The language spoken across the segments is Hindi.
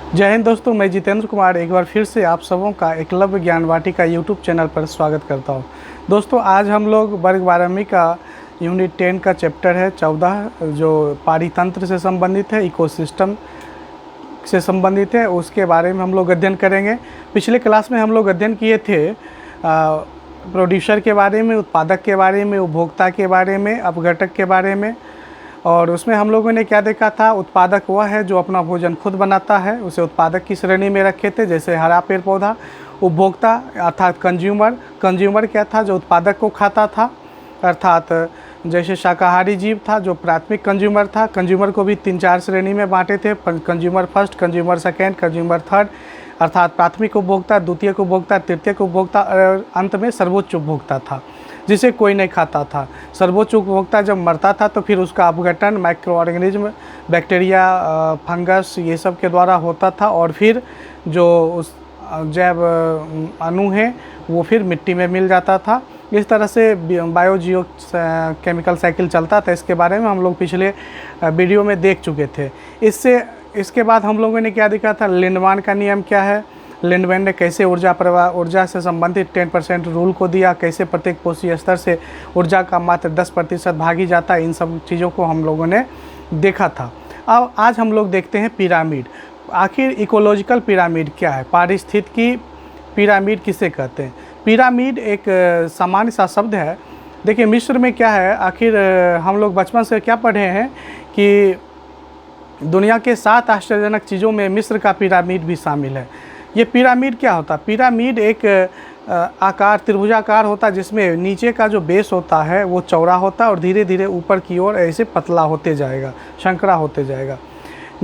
जय हिंद दोस्तों, मैं जितेंद्र कुमार एक बार फिर से आप सबों का एकलव्य ज्ञान वाटिका यूट्यूब चैनल पर स्वागत करता हूं। दोस्तों, आज हम लोग वर्ग 12वीं का यूनिट 10 का चैप्टर है 14 जो पारितंत्र से संबंधित है, इकोसिस्टम से संबंधित है, उसके बारे में हम लोग अध्ययन करेंगे। पिछले क्लास में हम लोग अध्ययन किए थे प्रोड्यूसर के बारे में, उत्पादक के बारे में, उपभोक्ता के बारे में, अपघटक के बारे में। और उसमें हम लोगों ने क्या देखा था, उत्पादक वह है जो अपना भोजन खुद बनाता है, उसे उत्पादक की श्रेणी में रखे थे, जैसे हरा पेड़ पौधा। उपभोक्ता अर्थात कंज्यूमर क्या था, जो उत्पादक को खाता था, अर्थात जैसे शाकाहारी जीव था जो प्राथमिक कंज्यूमर था। कंज्यूमर को भी 3-4 श्रेणी में बांटे थे, consumer first, consumer second, consumer third, अर्थात प्राथमिक उपभोक्ता, द्वितीयक उपभोक्ता, तृतीयक उपभोक्ता और अंत में सर्वोच्च उपभोक्ता था जिसे कोई नहीं खाता था। सर्वोच्च उपभोक्ता जब मरता था तो फिर उसका अपघटन माइक्रो ऑर्गेनिज्म, बैक्टीरिया, फंगस ये सब के द्वारा होता था और फिर जो उस जैव अणु है वो फिर मिट्टी में मिल जाता था। इस तरह से बायोजियो केमिकल साइकिल चलता था। इसके बारे में हम लोग पिछले वीडियो में देख चुके थे। इसके बाद हम लोगों ने क्या देखा था, लिंडमान का नियम क्या है, लिंडमैन ने कैसे ऊर्जा से संबंधित 10% रूल को दिया, कैसे प्रत्येक पोषी स्तर से ऊर्जा का मात्र 10% भागी जाता है। इन सब चीज़ों को हम लोगों ने देखा था। अब आज हम लोग देखते हैं पिरामिड। आखिर इकोलॉजिकल पिरामिड क्या है, पारिस्थितिकी पिरामिड किसे कहते हैं। पिरामिड एक सामान्य सा शब्द है। देखिए मिस्र में क्या है, आखिर हम लोग बचपन से क्या पढ़े हैं कि दुनिया के 7 आश्चर्यजनक चीज़ों में मिस्र का पिरामिड भी शामिल है। ये पिरामिड क्या होता है, पिरामिड एक आकार त्रिभुजाकार होता है जिसमें नीचे का जो बेस होता है वो चौड़ा होता है और धीरे धीरे ऊपर की ओर ऐसे पतला होते जाएगा, शंकरा होते जाएगा।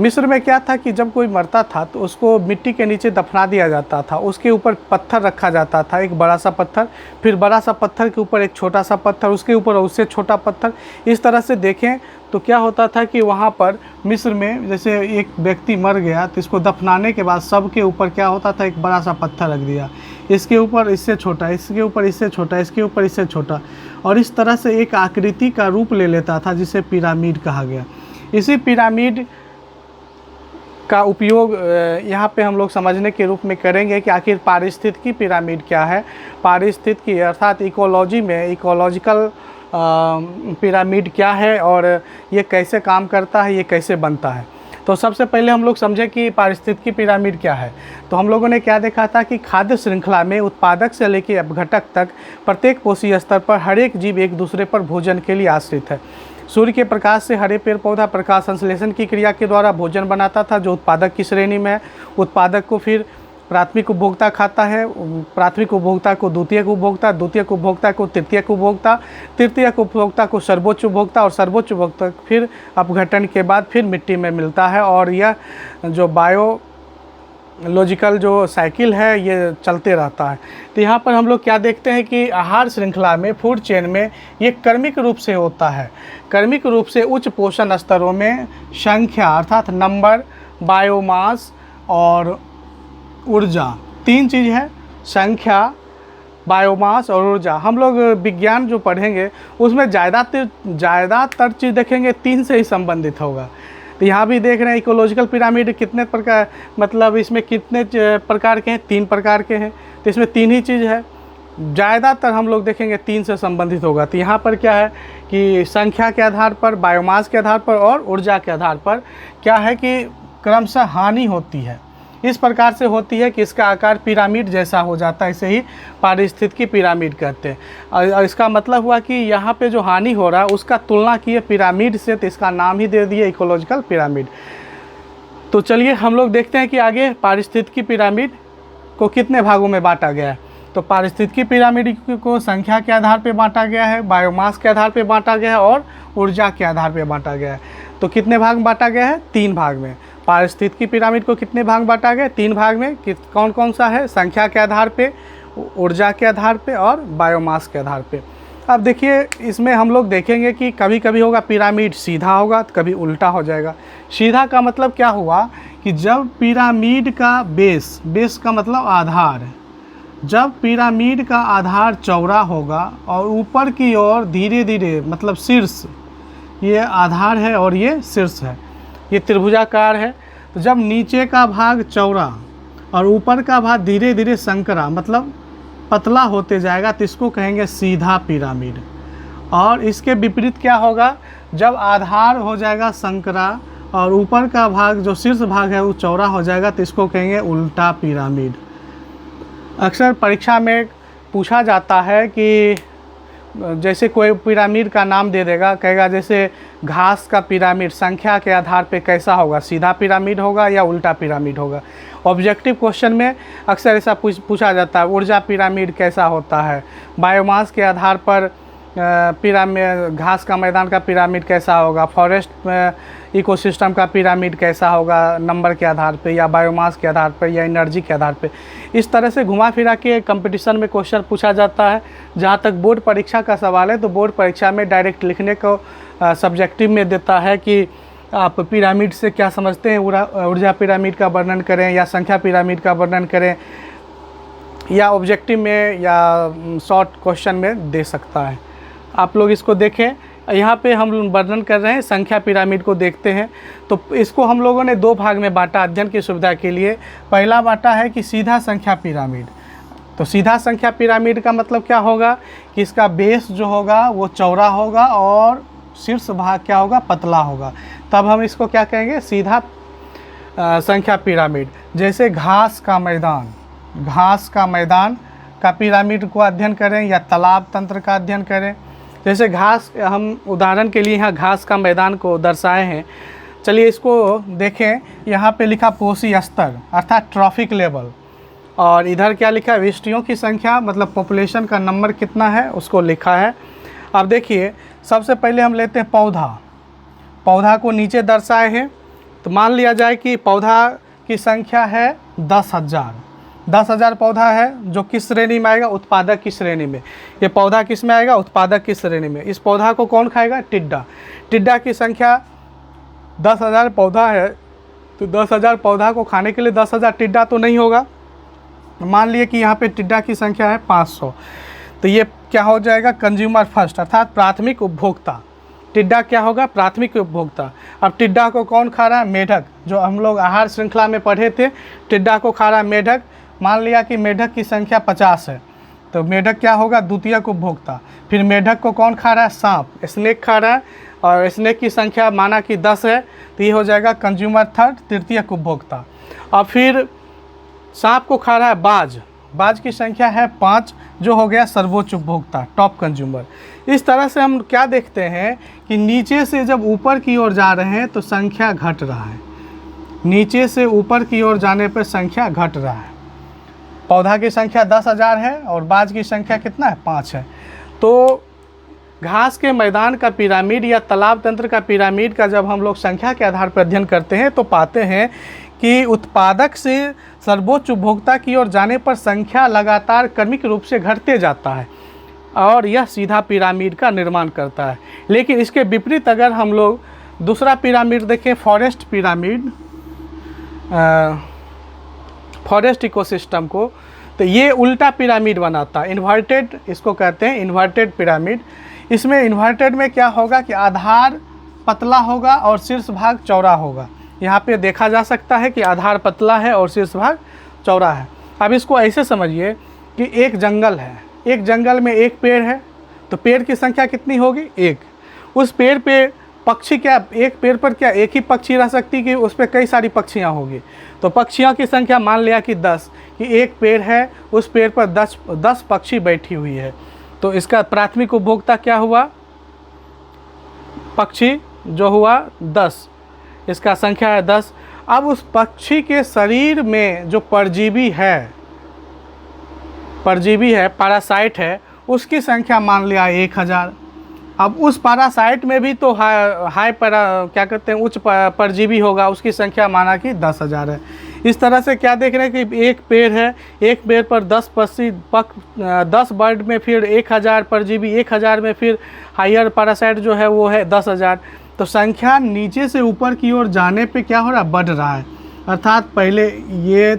मिस्र में क्या था कि जब कोई मरता था तो उसको मिट्टी के नीचे दफना दिया जाता था, उसके ऊपर पत्थर रखा जाता था, एक बड़ा सा पत्थर, फिर बड़ा सा पत्थर के ऊपर एक छोटा सा पत्थर, उसके ऊपर उससे छोटा पत्थर। इस तरह से देखें तो क्या होता था कि वहाँ पर मिस्र में जैसे एक व्यक्ति मर गया तो इसको दफनाने के बाद सबके ऊपर क्या होता था, एक बड़ा सा पत्थर रख दिया, इसके ऊपर इससे छोटा, इसके ऊपर इससे छोटा, इसके ऊपर इससे छोटा, और इस तरह से एक आकृति का रूप ले लेता था जिसे पिरामिड कहा गया। इसी पिरामिड का उपयोग यहाँ पे हम लोग समझने के रूप में करेंगे कि आखिर पारिस्थितिकी पिरामिड क्या है। पारिस्थितिकी अर्थात इकोलॉजी में इकोलॉजिकल पिरामिड क्या है और ये कैसे काम करता है, ये कैसे बनता है। तो सबसे पहले हम लोग समझें कि पारिस्थितिकी पिरामिड क्या है। तो हम लोगों ने क्या देखा था कि खाद्य श्रृंखला में उत्पादक से लेकर अपघटक तक प्रत्येक पोषी स्तर पर हर एक जीव एक दूसरे पर भोजन के लिए आश्रित है। सूर्य के प्रकाश से हरे पेड़ पौधा प्रकाश संश्लेषण की क्रिया के द्वारा भोजन बनाता था जो उत्पादक की श्रेणी में है। उत्पादक को फिर प्राथमिक उपभोक्ता खाता है, प्राथमिक उपभोक्ता को द्वितीयक उपभोक्ता, द्वितीयक उपभोक्ता को तृतीयक उपभोक्ता, तृतीयक उपभोक्ता को सर्वोच्च उपभोक्ता और सर्वोच्च उपभोक्ता फिर अपघटन के बाद फिर मिट्टी में मिलता है। और यह जो बायोलॉजिकल जो साइकिल है ये चलते रहता है। तो यहाँ पर हम लोग क्या देखते हैं कि आहार श्रृंखला में, फूड चेन में ये क्रमिक रूप से होता है। क्रमिक रूप से उच्च पोषण स्तरों में संख्या अर्थात नंबर, बायोमास और ऊर्जा, 3 चीज़ है, संख्या, बायोमास और ऊर्जा। हम लोग विज्ञान जो पढ़ेंगे उसमें ज़्यादातर चीज़ देखेंगे 3 से ही संबंधित होगा। तो यहाँ भी देख रहे हैं इकोलॉजिकल पिरामिड कितने प्रकार, मतलब इसमें कितने प्रकार के हैं, 3 प्रकार के हैं। तो इसमें 3 ही चीज़ है, ज़्यादातर हम लोग देखेंगे 3 से संबंधित होगा। तो यहाँ पर क्या है कि संख्या के आधार पर, बायोमास के आधार पर और ऊर्जा के आधार पर क्या है कि क्रमशः हानि होती है। इस प्रकार से होती है कि इसका आकार पिरामिड जैसा हो जाता है, इसे ही पारिस्थितिकी पिरामिड कहते हैं। और इसका मतलब हुआ कि यहाँ पे जो हानि हो रहा है उसका तुलना किए पिरामिड से, तो इसका नाम ही दे दिए इकोलॉजिकल पिरामिड। तो चलिए हम लोग देखते हैं कि आगे पारिस्थितिकी पिरामिड को कितने भागों में बांटा गया है। तो पारिस्थितिकी पिरामिड को संख्या के आधार पर बांटा गया है, बायोमास के आधार पर बांटा गया है और ऊर्जा के आधार पर बांटा गया है। तो कितने भाग में बांटा गया है, 3 भाग में। पारिस्थितिकी पिरामिड को कितने भाग बांटा गया, 3 भाग में। कौन कौन सा है, संख्या के आधार पे, ऊर्जा के आधार पे और बायोमास के आधार पे। अब देखिए इसमें हम लोग देखेंगे कि कभी कभी होगा पिरामिड सीधा होगा तो कभी उल्टा हो जाएगा। सीधा का मतलब क्या हुआ कि जब पिरामिड का बेस का मतलब आधार, जब पिरामिड का आधार चौड़ा होगा और ऊपर की ओर धीरे धीरे, मतलब शीर्ष, ये आधार है और ये शीर्ष है, ये त्रिभुजाकार है, तो जब नीचे का भाग चौड़ा और ऊपर का भाग धीरे धीरे संकरा मतलब पतला होते जाएगा तो इसको कहेंगे सीधा पिरामिड। और इसके विपरीत क्या होगा, जब आधार हो जाएगा संकरा और ऊपर का भाग जो शीर्ष भाग है वो चौड़ा हो जाएगा तो इसको कहेंगे उल्टा पिरामिड। अक्सर परीक्षा में पूछा जाता है कि जैसे कोई पिरामिड का नाम दे देगा, कहेगा जैसे घास का पिरामिड संख्या के आधार पे कैसा होगा, सीधा पिरामिड होगा या उल्टा पिरामिड होगा। ऑब्जेक्टिव क्वेश्चन में अक्सर ऐसा पूछा जाता है, ऊर्जा पिरामिड कैसा होता है, बायोमास के आधार पर पिरामिड घास का मैदान का पिरामिड कैसा होगा, फॉरेस्ट इकोसिस्टम का पिरामिड कैसा होगा नंबर के आधार पे या बायोमास के आधार पर या एनर्जी के आधार पे। इस तरह से घुमा फिरा के कंपटीशन में क्वेश्चन पूछा जाता है। जहाँ तक बोर्ड परीक्षा का सवाल है तो बोर्ड परीक्षा में डायरेक्ट लिखने को सब्जेक्टिव में देता है कि आप पिरामिड से क्या समझते हैं, ऊर्जा पिरामिड का वर्णन करें या संख्या पिरामिड का वर्णन करें, या ऑब्जेक्टिव में या शॉर्ट क्वेश्चन में दे सकता है। आप लोग इसको देखें, यहाँ पे हम वर्णन कर रहे हैं संख्या पिरामिड को देखते हैं। तो इसको हम लोगों ने दो भाग में बांटा अध्ययन की सुविधा के लिए। पहला बांटा है कि सीधा संख्या पिरामिड। तो सीधा संख्या पिरामिड का मतलब क्या होगा कि इसका बेस जो होगा वो चौड़ा होगा और शीर्ष भाग क्या होगा, पतला होगा। तब हम इसको क्या कहेंगे, सीधा संख्या पिरामिड। जैसे घास का मैदान का पिरामिड को अध्ययन करें या तालाब तंत्र का अध्ययन करें। जैसे घास, हम उदाहरण के लिए यहाँ घास का मैदान को दर्शाए हैं। चलिए इसको देखें, यहाँ पे लिखा पोषी स्तर अर्थात ट्रॉफिक लेवल, और इधर क्या लिखा है, विष्टियों की संख्या मतलब पॉपुलेशन का नंबर कितना है उसको लिखा है। अब देखिए सबसे पहले हम लेते हैं पौधा को नीचे दर्शाए हैं। तो मान लिया जाए कि पौधा की संख्या है 10,000 पौधा है, जो किस श्रेणी में आएगा, उत्पादक की श्रेणी में। ये पौधा किस में आएगा, उत्पादक की श्रेणी में। इस पौधा को कौन खाएगा, टिड्डा की संख्या 10,000 पौधा है तो 10,000 पौधा को खाने के लिए 10,000 टिड्डा तो नहीं होगा। मान लिए कि यहाँ पे टिड्डा की संख्या है 500, तो ये क्या हो जाएगा, कंज्यूमर फर्स्ट अर्थात प्राथमिक उपभोक्ता। टिड्डा क्या होगा, प्राथमिक उपभोक्ता। अब टिड्डा को कौन खा रहा है, मेढक। जो हम लोग आहार श्रृंखला में पढ़े थे, टिड्डा को खा रहा है मेढक। मान लिया कि मेढक की संख्या 50 है तो मेढक क्या होगा, द्वितीयक उपभोक्ता। फिर मेढक को कौन खा रहा है, सांप, स्नेक खा रहा है, और स्नेक की संख्या माना कि 10 है तो ये हो जाएगा कंज्यूमर थर्ड, तृतीयक उपभोक्ता। और फिर सांप को खा रहा है बाज की संख्या है 5, जो हो गया सर्वोच्च उपभोक्ता, टॉप कंज्यूमर। इस तरह से हम क्या देखते हैं कि नीचे से जब ऊपर की ओर जा रहे हैं तो संख्या घट रहा है, नीचे से ऊपर की ओर जाने पर संख्या घट रहा है। पौधा की संख्या 10,000 है और बाज की संख्या कितना है, 5 है। तो घास के मैदान का पिरामिड या तालाब तंत्र का पिरामिड का जब हम लोग संख्या के आधार पर अध्ययन करते हैं तो पाते हैं कि उत्पादक से सर्वोच्च उपभोक्ता की ओर जाने पर संख्या लगातार क्रमिक रूप से घटते जाता है और यह सीधा पिरामिड का निर्माण करता है। लेकिन इसके विपरीत अगर हम लोग दूसरा पिरामिड देखें, फॉरेस्ट पिरामिड, फॉरेस्ट इकोसिस्टम को, तो ये उल्टा पिरामिड बनाता है, इन्वर्टेड इसको कहते हैं, इन्वर्टेड पिरामिड। इसमें इन्वर्टेड में क्या होगा कि आधार पतला होगा और शीर्ष भाग चौड़ा होगा। यहाँ पे देखा जा सकता है कि आधार पतला है और शीर्ष भाग चौड़ा है। अब इसको ऐसे समझिए कि एक जंगल है, एक जंगल में एक पेड़ है, तो पेड़ की संख्या कितनी होगी, एक। उस पेड़ पे पक्षी क्या, एक पेड़ पर क्या एक ही पक्षी रह सकती कि उस पर कई सारी पक्षियाँ होगी। तो पक्षियों की संख्या मान लिया कि 10, कि एक पेड़ है उस पेड़ पर 10 पक्षी बैठी हुई है। तो इसका प्राथमिक उपभोक्ता क्या हुआ, पक्षी जो हुआ 10, इसका संख्या है 10। अब उस पक्षी के शरीर में जो परजीवी है, पैरासाइट है, उसकी संख्या मान लिया 1000। अब उस पैरासाइट में भी तो क्या कहते हैं, उच्च परजीवी होगा, उसकी संख्या माना कि 10,000 है। इस तरह से क्या देख रहे हैं कि एक पेड़ है, एक पेड़ पर 10 बर्ड में फिर 1000 परजीवी, 1000 में फिर हायर पैरासाइट जो है वो है 10,000। तो संख्या नीचे से ऊपर की ओर जाने पे क्या हो रहा है, बढ़ रहा है। अर्थात पहले ये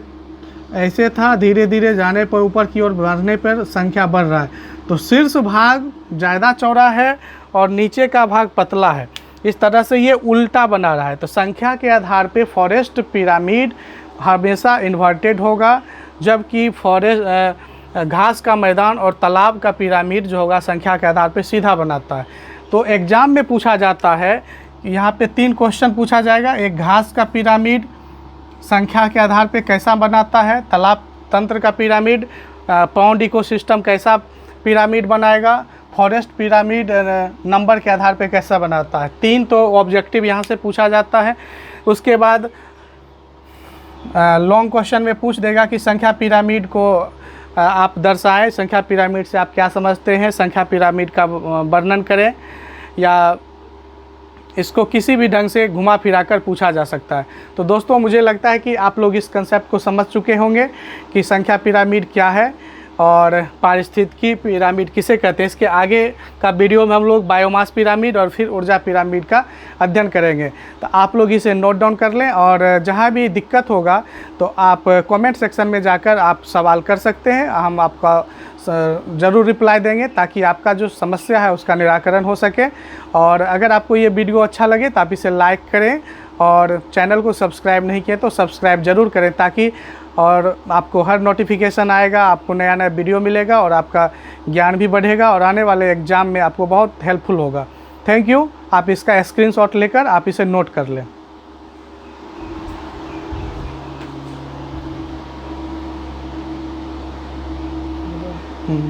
ऐसे था, धीरे धीरे जाने पर ऊपर की ओर बढ़ने पर संख्या बढ़ रहा है। तो शीर्ष भाग ज़्यादा चौड़ा है और नीचे का भाग पतला है। इस तरह से ये उल्टा बना रहा है। तो संख्या के आधार पे फॉरेस्ट पिरामिड हमेशा इन्वर्टेड होगा, जबकि फॉरेस्ट घास का मैदान और तालाब का पिरामिड जो होगा संख्या के आधार पे सीधा बनाता है। तो एग्ज़ाम में पूछा जाता है, यहाँ पे 3 क्वेश्चन पूछा जाएगा। एक, घास का पिरामिड संख्या के आधार पे कैसा बनाता है, तालाब तंत्र का पिरामिड पॉन्ड इकोसिस्टम कैसा पिरामिड बनाएगा, फॉरेस्ट पिरामिड नंबर के आधार पे कैसा बनाता है। 3 तो ऑब्जेक्टिव यहाँ से पूछा जाता है। उसके बाद लॉन्ग क्वेश्चन में पूछ देगा कि संख्या पिरामिड को आप दर्शाएं, संख्या पिरामिड से आप क्या समझते हैं, संख्या पिरामिड का वर्णन करें, या इसको किसी भी ढंग से घुमा फिरा कर पूछा जा सकता है। तो दोस्तों मुझे लगता है कि आप लोग इस कंसेप्ट को समझ चुके होंगे कि संख्या पिरामिड क्या है और पारिस्थितिकी पिरामिड किसे कहते हैं। इसके आगे का वीडियो में हम लोग बायोमास पिरामिड और फिर ऊर्जा पिरामिड का अध्ययन करेंगे। तो आप लोग इसे नोट डाउन कर लें, और जहाँ भी दिक्कत होगा तो आप कमेंट सेक्शन में जाकर आप सवाल कर सकते हैं, हम आपका ज़रूर रिप्लाई देंगे ताकि आपका जो समस्या है उसका निराकरण हो सके। और अगर आपको ये वीडियो अच्छा लगे तो आप इसे लाइक करें, और चैनल को सब्सक्राइब नहीं किए तो सब्सक्राइब ज़रूर करें, ताकि और आपको हर नोटिफिकेशन आएगा, आपको नया नया वीडियो मिलेगा और आपका ज्ञान भी बढ़ेगा और आने वाले एग्ज़ाम में आपको बहुत हेल्पफुल होगा। Thank you. आप इसका स्क्रीनशॉट लेकर आप इसे नोट कर लें।